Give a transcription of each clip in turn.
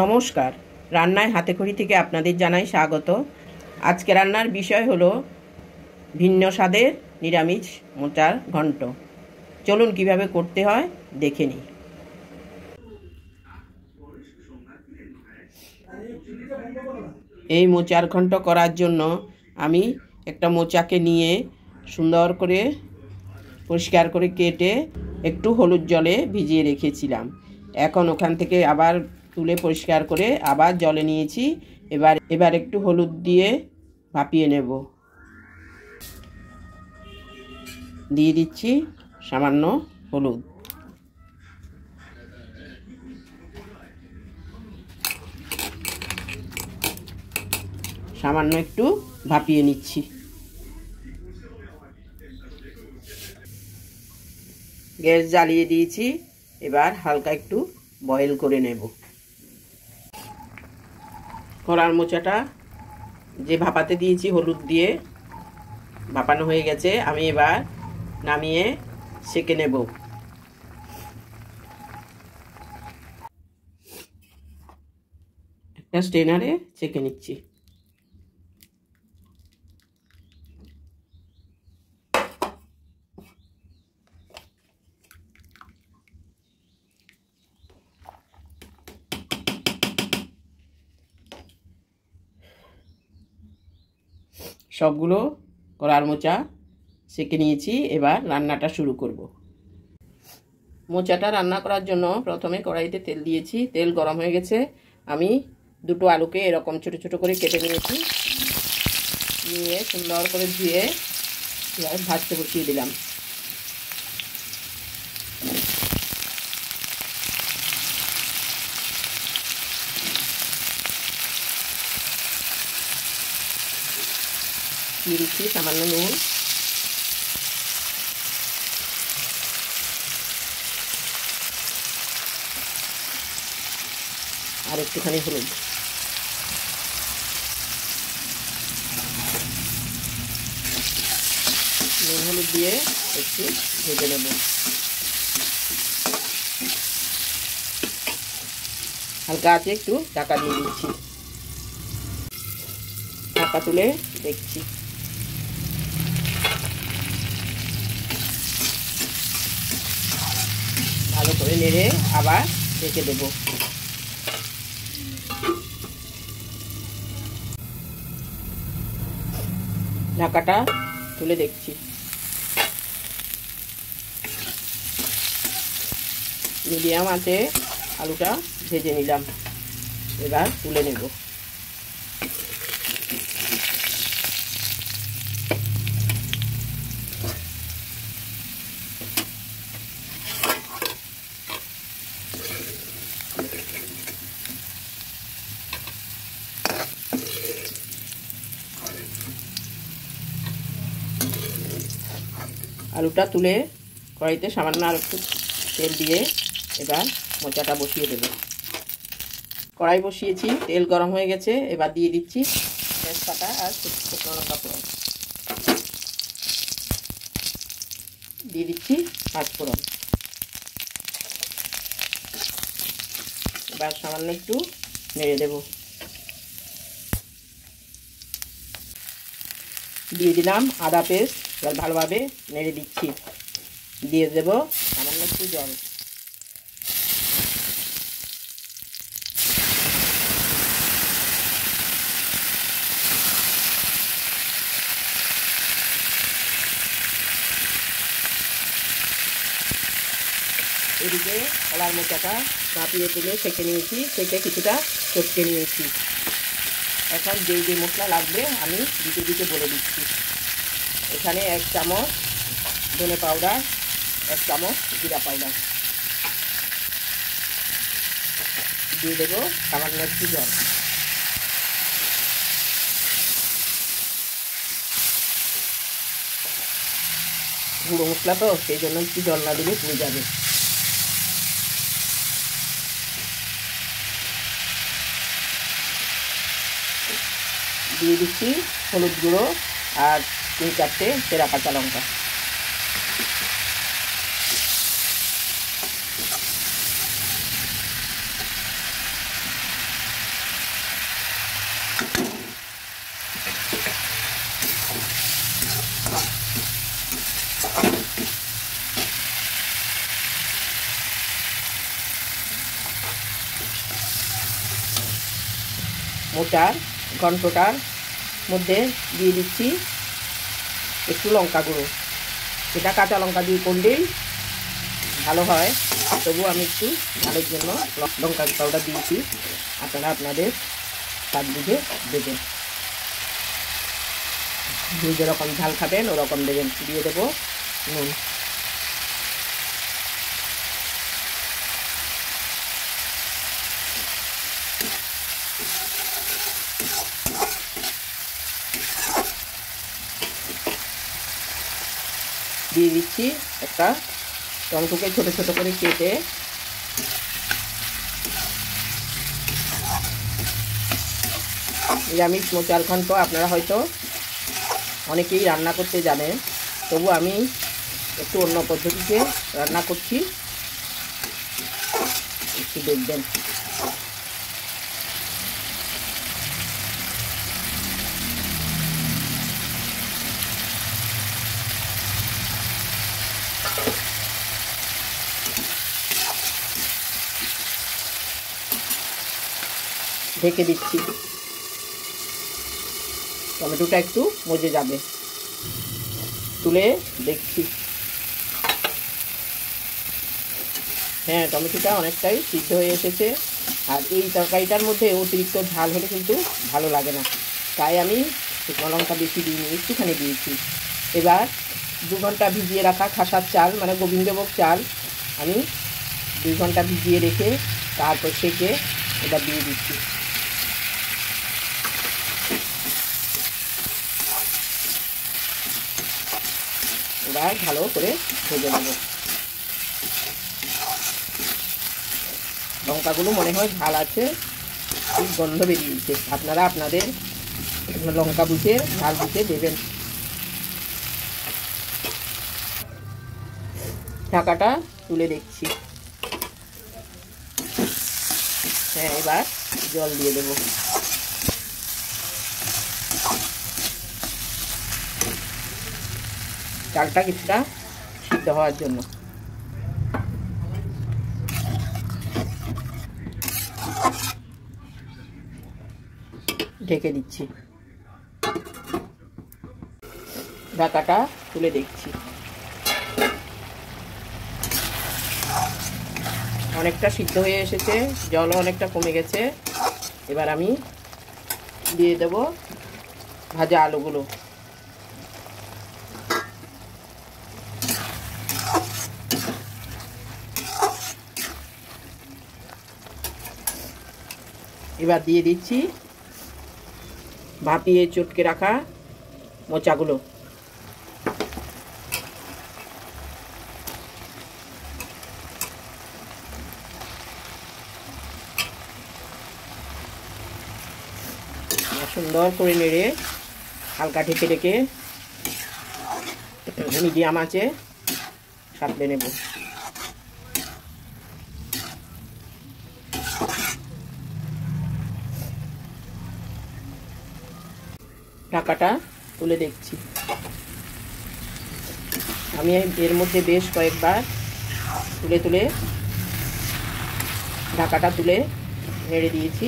নমস্কার, রান্নায় হাতেখড়ি থেকে আপনাদের জানাই স্বাগত। আজকে রান্নার বিষয় হলো ভিন্ন স্বাদের নিরামিষ মোচার ঘন্ট। চলুন কিভাবে করতে হয় দেখে নিই। এই মোচার ঘন্ট করার জন্য আমি একটা মোচাকে নিয়ে সুন্দর করে পরিষ্কার করে কেটে একটু হলুদ জলে ভিজিয়ে রেখেছিলাম। এখন ওখান থেকে আবার তুলে পরিষ্কার করে আবার জলে নিয়েছি। এবার একটু হলুদ দিয়ে ভাপিয়ে নেব। দিয়ে দিচ্ছি সামান্য হলুদ। সামান্য একটু ভাপিয়ে নিচ্ছি। গ্যাস জ্বালিয়ে দিয়েছি। এবার হালকা একটু বয়েল করে নেব। কড়ার মোচাটা যে ভাপাতে দিয়েছি হলুদ দিয়ে ভাপানো হয়ে গেছে। আমি এবার নামিয়ে সেঁকে নেব। একটা স্ট্রেনারে ছেঁকে নিচ্ছি। সবগুলো কড়ার মোচা সেঁকে নিয়েছি। এবার রান্নাটা শুরু করব। মোচাটা রান্না করার জন্য প্রথমে কড়াইতে তেল দিয়েছি। তেল গরম হয়ে গেছে। আমি দুটো আলুকে এরকম ছোট ছোট করে কেটে নিয়েছি। নিয়ে সুন্দর করে ধুয়ে এবার ভাজতে বসিয়ে দিলাম। দিয়ে দিচ্ছি সামান্য নুন, আর একটুখানি হলুদ। নুন হলুদ দিয়ে একটু ভেজে নেব। হালকা আছে একটু ঢাকা দিয়ে দিচ্ছি। ঢাকা তুলে দেখছি। ভালো করে নেড়ে আবার ঢেকে দেব। ঢাকাটা তুলে দেখছি। মিডিয়াম আছে আলুটা ভেজে নিলাম। এবার তুলে নেব। আলুটা তুলে কড়াইতে সামান্য আর একটু তেল দিয়ে এবার মোচাটা বসিয়ে দেব। কড়াই বসিয়েছি, তেল গরম হয়ে গেছে। এবার দিয়ে দিচ্ছি তেজপাতা আর শুকনো লঙ্কা ফোড়ন। দিয়ে দিচ্ছি পাঁচফোড়ন। এবার সামান্য একটু নেড়ে দেব। দিয়ে দিলাম আদা পেস্ট। এবার ভালোভাবে নেড়ে দিচ্ছি। দিয়ে দেব সামান্য একটু জল। এদিকে কলার মোচাটা ভাপিয়ে তুলে সেঁকে নিয়েছি। সেঁকে কিছুটা চটকে নিয়েছি। এখন যে মশলা লাগবে আমি দিতে দিতে বলে দিচ্ছি। এখানে 1 চামচ ধনে পাউডার, 1 চামচ জিরা পাউডার। দিয়ে দেবো সামান্য একটু জল। গুঁড়ো মশলা তো সেই জন্য একটু জল না দিলে পুড়ে যাবে। দিয়ে দিচ্ছি হলুদ গুঁড়ো আর 3-4টে চেরা কাঁচা লঙ্কা। মোচার ঘন্টটার মধ্যে দিয়ে দিচ্ছি একটু লঙ্কা গুঁড়ো। এটা কাঁচা লঙ্কা দিয়ে করলেই ভালো হয়, তবু আমি একটু ঝালের জন্য লঙ্কা পাউডার দিয়েছি। আপনারা আপনাদের স্বাদ বুঝে দেবেন, যেরকম ঝাল খাবেন ওরকম দেবেন। দিয়ে দেবো নুন। দিয়ে দিচ্ছি একটা টমেটোকে ছোট ছোট করে কেটে। নিরামিষ মোচার ঘন্ট আপনারা হয়তো অনেকেই রান্না করতে জানেন, তবু আমি একটু অন্য পদ্ধতিতে রান্না করছি, একটু দেখবেন। ঢেকে দিচ্ছি, টমেটোটা একটু মজে যাবে। তুলে দেখছি, হ্যাঁ টমেটোটা অনেকটাই সিদ্ধ হয়ে এসেছে। আর এই তরকারিটার মধ্যে অতিরিক্ত ঝাল হলে কিন্তু ভালো লাগে না, তাই আমি শুকনো লঙ্কা বেশি দিইনি, একটুখানি দিয়েছি। এবার 2 ঘন্টা ভিজিয়ে রাখা খাসার চাল মানে গোবিন্দভোগ চাল আমি 2 ঘন্টা ভিজিয়ে রেখে তারপর সেকে এটা দিয়ে দিচ্ছি। এবার ভালো করে ভেজে নেব। লঙ্কাগুলো মনে হয় ঝাল আছে, খুব গন্ধ বেরিয়েছে। আপনারা আপনাদের লঙ্কা বুঝে ঝাল বুঝে দেবেন। ঢাকাটা তুলে দেখছি, হ্যাঁ এবার জল দিয়ে দেব। চালটা কিছুটা সিদ্ধ হওয়ার জন্য। ঢেকে দিচ্ছি, ঢাকাটা তুলে দেখছি, অনেকটা সিদ্ধ হয়ে এসেছে, জলও অনেকটা কমে গেছে। এবার আমি দিয়ে দেব ভাজা আলুগুলো। এবার দিয়ে দিচ্ছি ভাপিয়ে চটকে রাখা মোচাগুলো। সুন্দর করে নেড়ে হালকা ঢেকে ঢেকে মিডিয়াম আঁচে সাঁতলে নেব। ঢাকাটা তুলে দেখছি, আমি এর মধ্যে বেশ কয়েকবার তুলে তুলে ঢাকাটা তুলে নেড়ে দিয়েছি।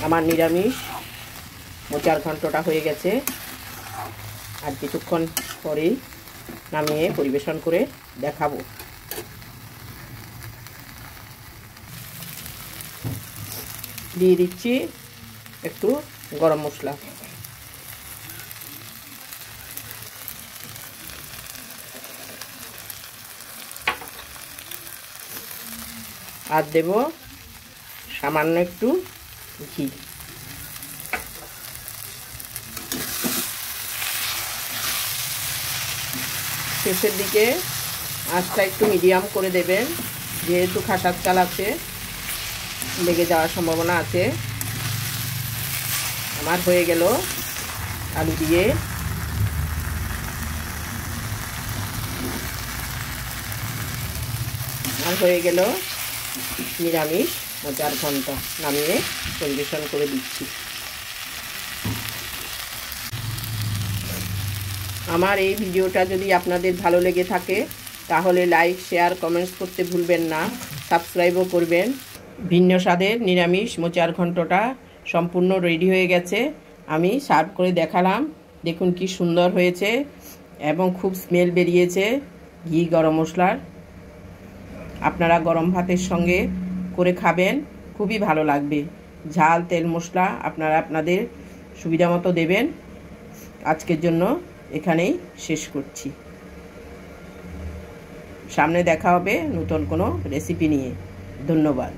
আমার নিরামিষ মোচার ঘন্টটা হয়ে গেছে। আর কিছুক্ষণ পরেই নামিয়ে পরিবেশন করে দেখাবো। দিয়ে দিচ্ছি একটু গরম মশলা। আর দেব সামান্য একটু ঘি। শেষের দিকে আঁচটা একটু মিডিয়াম করে দেবেন, যেহেতু খাসার চাল আছে, লেগে যাওয়ার সম্ভাবনা আছে। আমার হয়ে গেল আলু দিয়ে আর হয়ে গেল নিরামিষ মোচার ঘন্ট। নামিয়ে পরিবেশন করে দিচ্ছি। আমার এই ভিডিওটা যদি আপনাদের ভালো লেগে থাকে তাহলে লাইক, শেয়ার, কমেন্টস করতে ভুলবেন না। সাবস্ক্রাইবও করবেন। ভিন্ন স্বাদের নিরামিষ মোচার ঘন্টটা সম্পূর্ণ রেডি হয়ে গেছে। আমি সার্ভ করে দেখালাম, দেখুন কি সুন্দর হয়েছে এবং খুব স্মেল বেরিয়েছে ঘি গরম মশলার। আপনারা গরম ভাতের সঙ্গে করে খাবেন, খুবই ভালো লাগবে। ঝাল তেল মশলা আপনারা আপনাদের সুবিধা মতো দেবেন। আজকের জন্য এখানেই শেষ করছি। সামনে দেখা হবে নতুন কোনো রেসিপি নিয়ে। ধন্যবাদ।